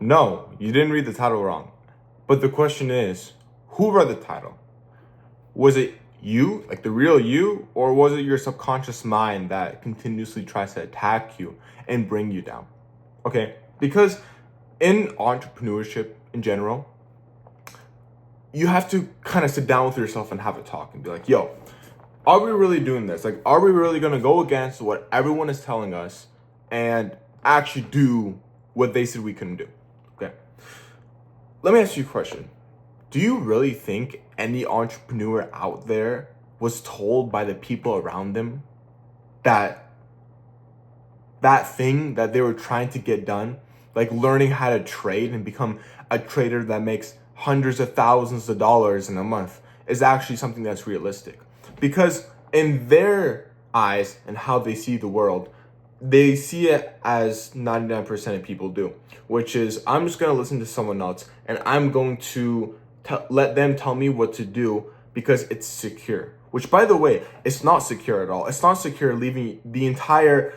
No, you didn't read the title wrong. But the question is, who read the title? Was it you, like the real you, or was it your subconscious mind that continuously tries to attack you and bring you down? Okay, because in entrepreneurship in general, you have to kind of sit down with yourself and have a talk and be like, yo, are we really doing this? Like, are we really going to go against what everyone is telling us and actually do what they said we couldn't do? Okay. Let me ask you a question. Do you really think any entrepreneur out there was told by the people around them that that thing that they were trying to get done, like learning how to trade and become a trader that makes hundreds of thousands of dollars in a month, is actually something that's realistic? Because in their eyes and how they see the world, they see it as 99% of people do, which is, I'm just going to listen to someone else and I'm going to let them tell me what to do because it's secure. Which, by the way, it's not secure at all. It's not secure leaving the entire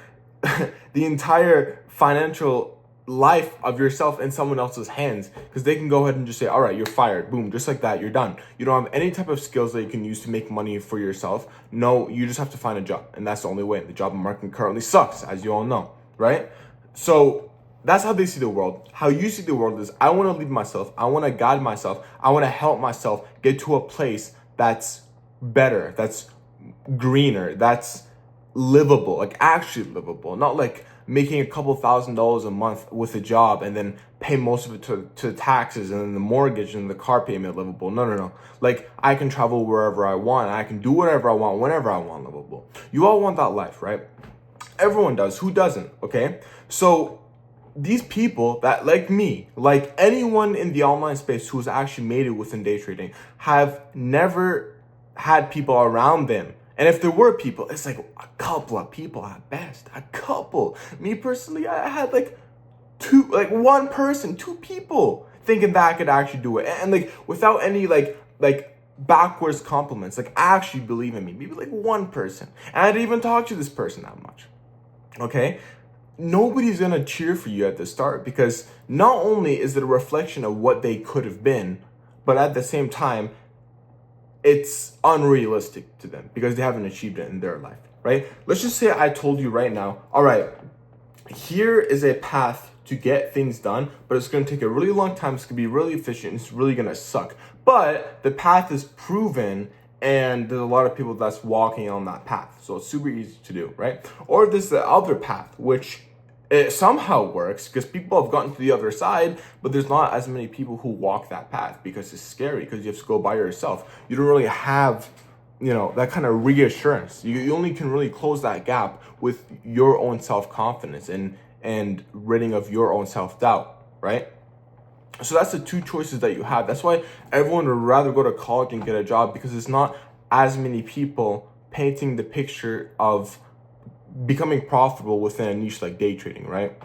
the entire financial life of yourself in someone else's hands, because they can go ahead and just say, all right, you're fired, boom, just like that, you're done. You don't have any type of skills that you can use to make money for yourself. No, you just have to find a job, and that's the only way. The job market currently sucks, as you all know, right? So that's how they see the world. How you see the world is, I want to lead myself, I want to guide myself, I want to help myself get to a place that's better, that's greener, that's livable, like actually livable, not like making a couple $1,000s a month with a job and then pay most of it to taxes and then the mortgage and the car payment livable. No. Like, I can travel wherever I want. I can do whatever I want, whenever I want livable. You all want that life, right? Everyone does. Who doesn't? Okay. So these people that, like me, like anyone in the online space who's actually made it within day trading, have never had people around them. And if there were people, it's like a couple of people at best. A couple. Me personally, I had like one person, two people thinking that I could actually do it. And like without any like backwards compliments, like actually believe in me. Maybe like one person. And I didn't even talk to this person that much. Okay? Nobody's gonna cheer for you at the start, because not only is it a reflection of what they could have been, but at the same time, it's unrealistic to them because they haven't achieved it in their life, right? Let's just say I told you right now, all right, here is a path to get things done, but it's going to take a really long time. It's going to be really efficient. It's really going to suck. But the path is proven, and there's a lot of people that's walking on that path. So it's super easy to do, right? Or there's the other path, which it somehow works because people have gotten to the other side, but there's not as many people who walk that path because it's scary, because you have to go by yourself. You don't really have, that kind of reassurance. You only can really close that gap with your own self-confidence and ridding of your own self-doubt, right? So that's the two choices that you have. That's why everyone would rather go to college and get a job, because it's not as many people painting the picture of becoming profitable within a niche like day trading, right?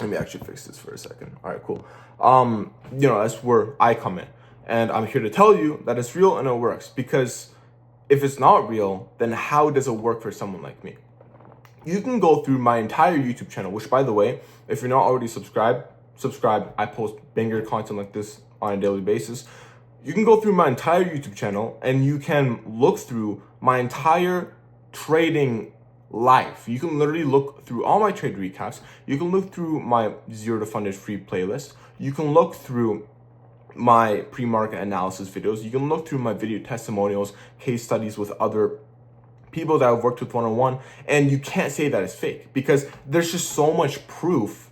Let me actually fix this for a second. All right, cool. That's where I come in, and I'm here to tell you that it's real and it works. Because if it's not real, then how does it work for someone like me? You can go through my entire YouTube channel, which, by the way, if you're not already subscribed, subscribe. I post banger content like this on a daily basis. You can go through my entire YouTube channel and you can look through my entire trading life. You can literally look through all my trade recaps. You can look through my zero to funded free playlist. You can look through my pre-market analysis videos. You can look through my video testimonials, case studies with other people that I've worked with one-on-one, and you can't say that it's fake, because there's just so much proof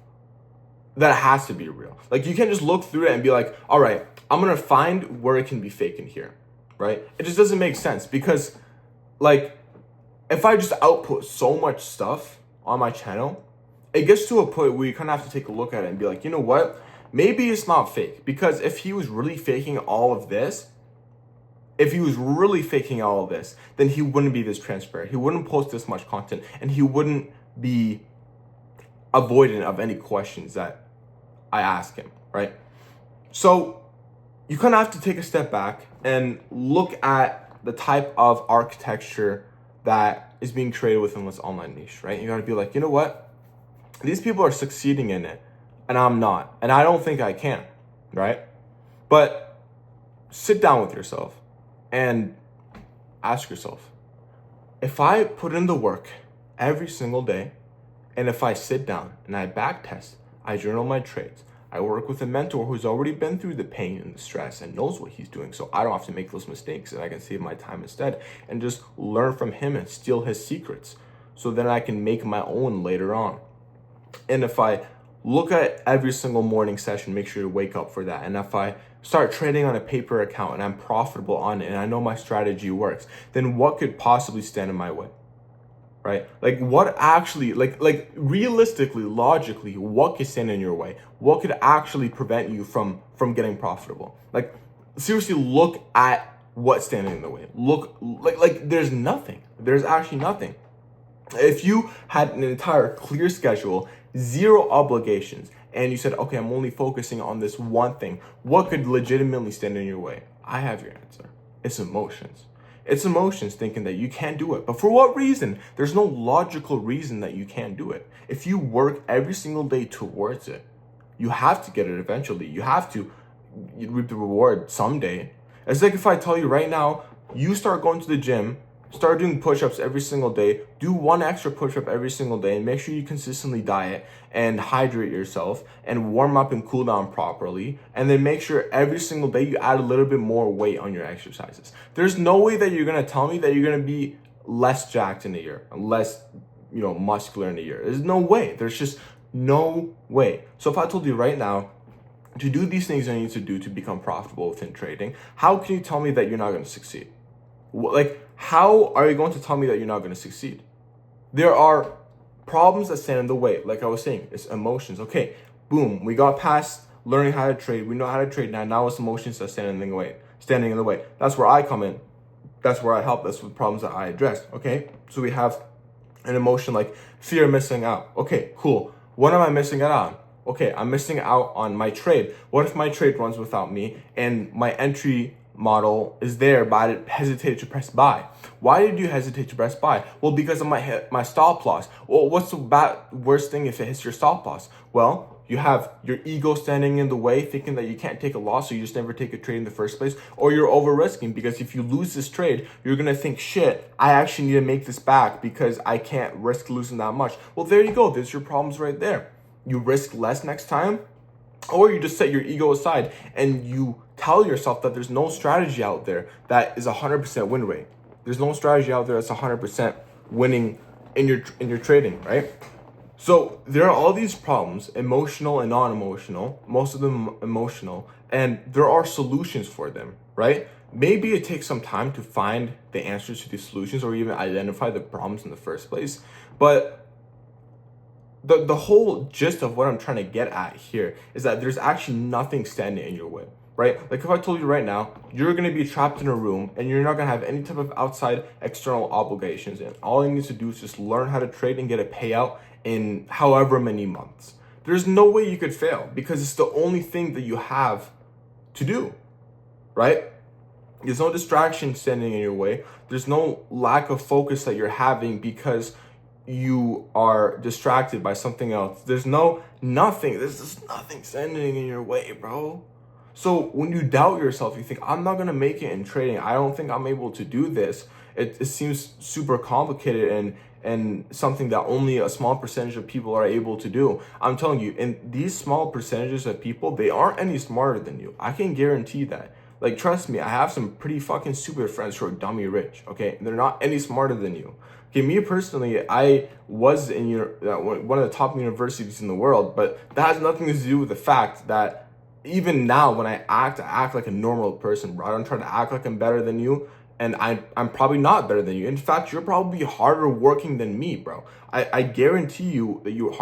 that it has to be real. Like, you can't just look through it and be like, all right, I'm gonna find where it can be fake in here, right? It just doesn't make sense, because like, if I just output so much stuff on my channel, it gets to a point where you kind of have to take a look at it and be like, you know what? Maybe it's not fake. Because if he was really faking all of this, then he wouldn't be this transparent. He wouldn't post this much content, and he wouldn't be avoidant of any questions that I ask him, right? So you kind of have to take a step back and look at the type of architecture that is being created within this online niche, right? You gotta be like, you know what? These people are succeeding in it. and I'm not. And I don't think I can, right? But sit down with yourself and ask yourself, if I put in the work every single day, and if I sit down and I back test, I journal my trades, I work with a mentor who's already been through the pain and the stress and knows what he's doing, so I don't have to make those mistakes and I can save my time instead and just learn from him and steal his secrets so then I can make my own later on. And if I look at every single morning session, make sure to wake up for that. And if I start trading on a paper account and I'm profitable on it and I know my strategy works, then what could possibly stand in my way? Right? Like what actually, like realistically, logically, what could stand in your way? What could actually prevent you from getting profitable? Like seriously, look at what's standing in the way. Look, like there's nothing. There's actually nothing. If you had an entire clear schedule, zero obligations, and you said, okay, I'm only focusing on this one thing, what could legitimately stand in your way? I have your answer. It's emotions. It's emotions thinking that you can't do it. But for what reason? There's no logical reason that you can't do it. If you work every single day towards it, you have to get it eventually. You have to reap the reward someday. It's like if I tell you right now, you start going to the gym, start doing push-ups every single day, do one extra push-up every single day, and make sure you consistently diet and hydrate yourself and warm up and cool down properly, and then make sure every single day you add a little bit more weight on your exercises. There's no way that you're gonna tell me that you're gonna be less jacked in a year, less, muscular in a year. There's no way. There's just no way. So if I told you right now to do these things I need to do to become profitable within trading, how can you tell me that you're not gonna succeed? Like, how are you going to tell me that you're not going to succeed? There are problems that stand in the way. Like I was saying, it's emotions. Okay, boom, we got past learning how to trade. We know how to trade now. Now it's emotions that stand in the way. Standing in the way. That's where I come in. That's where I help. That's the problems that I address. Okay, so we have an emotion like fear of missing out. Okay, cool. What am I missing out on? Okay, I'm missing out on my trade. What if my trade runs without me and my entry model is there, but I hesitated to press buy? Why did you hesitate to press buy? Well, because of my stop loss. Well, what's the worst thing if it hits your stop loss? Well, you have your ego standing in the way, thinking that you can't take a loss, so you just never take a trade in the first place, or you're over risking because if you lose this trade, you're gonna think, shit, I actually need to make this back because I can't risk losing that much. Well, there you go. There's your problems right there. You risk less next time, or you just set your ego aside and you tell yourself that there's no strategy out there that is 100% win rate. There's no strategy out there that's 100% winning in your trading, right? So there are all these problems, emotional and non-emotional, most of them emotional, and there are solutions for them, right? Maybe it takes some time to find the answers to these solutions or even identify the problems in the first place, but the whole gist of what I'm trying to get at here is that there's actually nothing standing in your way, right? Like if I told you right now, you're going to be trapped in a room and you're not going to have any type of outside external obligations, and all you need to do is just learn how to trade and get a payout in however many months. There's no way you could fail because it's the only thing that you have to do, right? There's no distraction standing in your way. There's no lack of focus that you're having because you are distracted by something else. There's nothing. There's just nothing standing in your way, bro. So when you doubt yourself, you think, I'm not going to make it in trading. I don't think I'm able to do this. It seems super complicated and something that only a small percentage of people are able to do. I'm telling you, and these small percentages of people, they aren't any smarter than you. I can guarantee that. Like, trust me, I have some pretty fucking stupid friends who are dummy rich, okay? They're not any smarter than you. Okay, me personally, I was in one of the top universities in the world, but that has nothing to do with the fact that even now when I act like a normal person, bro. I don't try to act like I'm better than you, and I'm probably not better than you. In fact, you're probably harder working than me, bro. I guarantee you that you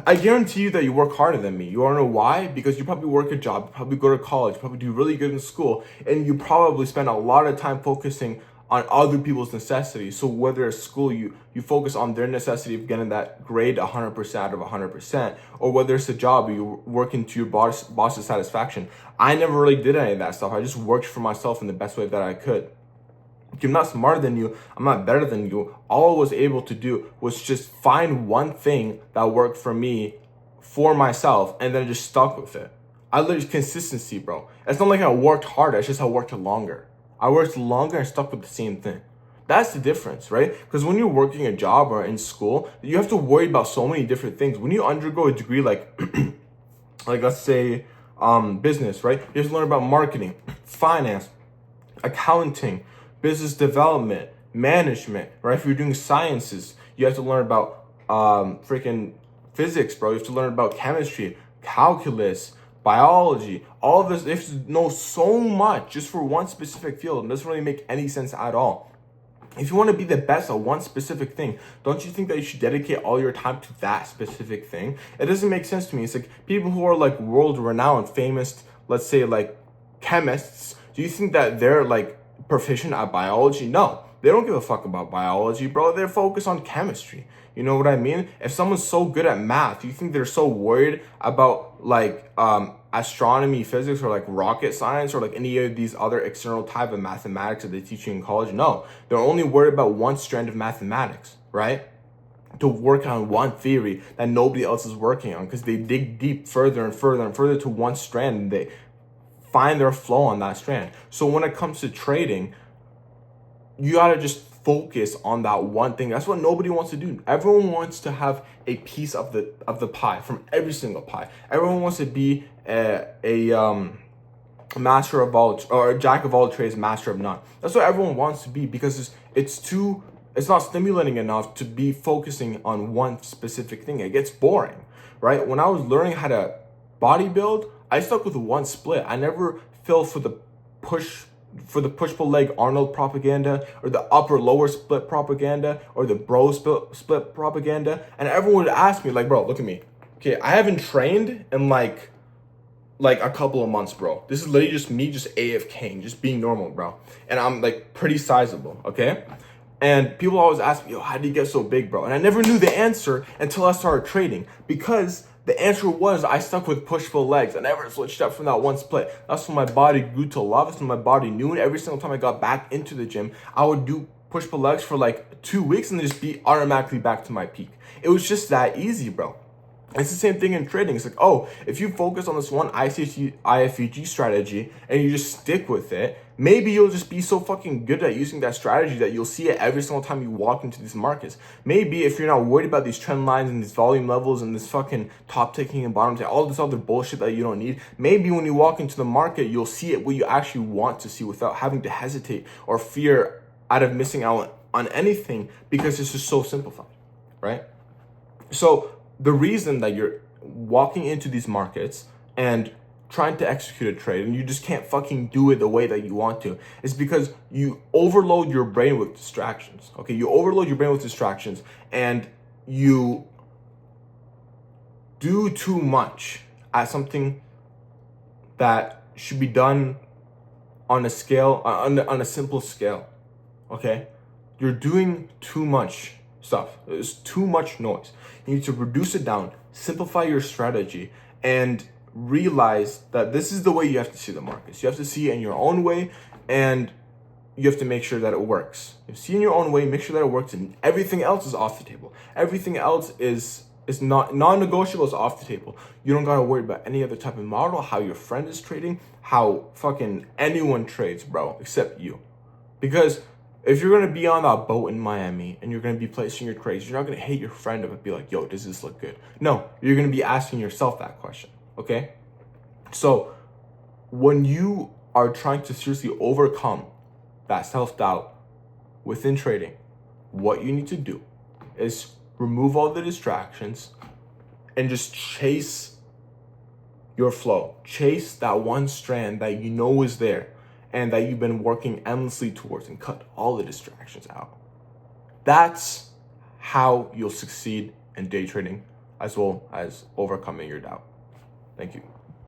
I guarantee you that you work harder than me. You wanna know why? Because you probably work a job, you probably go to college, you probably do really good in school, and you probably spend a lot of time focusing on other people's necessities. So whether it's school, you focus on their necessity of getting that grade 100% out of 100%, or whether it's a job, you work into your boss's satisfaction. I never really did any of that stuff. I just worked for myself in the best way that I could. I'm not smarter than you. I'm not better than you. All I was able to do was just find one thing that worked for me for myself, and then I just stuck with it. I literally consistency, bro. It's not like I worked harder, it's just I worked longer. I worked longer and stuck with the same thing. That's the difference, right? Because when you're working a job or in school, you have to worry about so many different things. When you undergo a degree like like let's say business, right? You have to learn about marketing, finance, accounting, business development, management, right? If you're doing sciences, you have to learn about freaking physics, bro. You have to learn about chemistry, calculus, biology, all of this. You have to know so much just for one specific field. It doesn't really make any sense at all. If you want to be the best at one specific thing, don't you think that you should dedicate all your time to that specific thing? It doesn't make sense to me. It's like people who are like world renowned, famous, let's say like chemists. Do you think that they're like proficient at biology? No, they don't give a fuck about biology, bro. They're focused on chemistry. You know what I mean? If someone's so good at math, you think they're so worried about like astronomy, physics, or like rocket science, or like any of these other external type of mathematics that they teach you in college? No, they're only worried about one strand of mathematics, right? To work on one theory that nobody else is working on, because they dig deep further and further and further to one strand, and they find their flow on that strand. So when it comes to trading, you gotta just focus on that one thing. That's what nobody wants to do. Everyone wants to have a piece of the pie, from every single pie. Everyone wants to be a master of all, or a jack of all trades, master of none. That's what everyone wants to be, because it's not stimulating enough to be focusing on one specific thing. It gets boring, right? When I was learning how to bodybuild, I stuck with one split. I never fell for the push-pull leg Arnold propaganda, or the upper lower split propaganda, or the bro split propaganda. And everyone would ask me like, bro, look at me. Okay, I haven't trained in like a couple of months, bro. This is literally just me just AFKing, just being normal, bro. And I'm like pretty sizable, okay? And people always ask me, yo, how do you get so big, bro? And I never knew the answer until I started trading, because the answer was I stuck with push-pull legs. I never switched up from that one split. That's when my body grew to love. That's when my body knew it. Every single time I got back into the gym, I would do push-pull legs for like 2 weeks and then just be automatically back to my peak. It was just that easy, bro. It's the same thing in trading. It's like, oh, if you focus on this one IFEG strategy and you just stick with it, maybe you'll just be so fucking good at using that strategy that you'll see it every single time you walk into these markets. Maybe if you're not worried about these trend lines and these volume levels and this fucking top taking and bottom taking, all this other bullshit that you don't need, maybe when you walk into the market, you'll see it what you actually want to see without having to hesitate or fear out of missing out on anything, because it's just so simplified, right? So the reason that you're walking into these markets and trying to execute a trade and you just can't fucking do it the way that you want to is because you overload your brain with distractions. Okay, you overload your brain with distractions and you do too much at something that should be done on a scale, on a simple scale. Okay, you're doing too much stuff. There's too much noise. You need to reduce it down, simplify your strategy, and realize that this is the way you have to see the markets. You have to see it in your own way, and you have to make sure that it works. You see in your own way, make sure that it works, and everything else is off the table. Everything else is not non-negotiable, is off the table. You don't gotta worry about any other type of model, how your friend is trading, how fucking anyone trades, bro, except you. Because if you're gonna be on that boat in Miami and you're gonna be placing your trades, you're not gonna hate your friend up and be like, yo, does this look good? No, you're gonna be asking yourself that question, okay? So when you are trying to seriously overcome that self-doubt within trading, what you need to do is remove all the distractions and just chase your flow. Chase that one strand that you know is there and that you've been working endlessly towards, and cut all the distractions out. That's how you'll succeed in day trading, as well as overcoming your doubt. Thank you.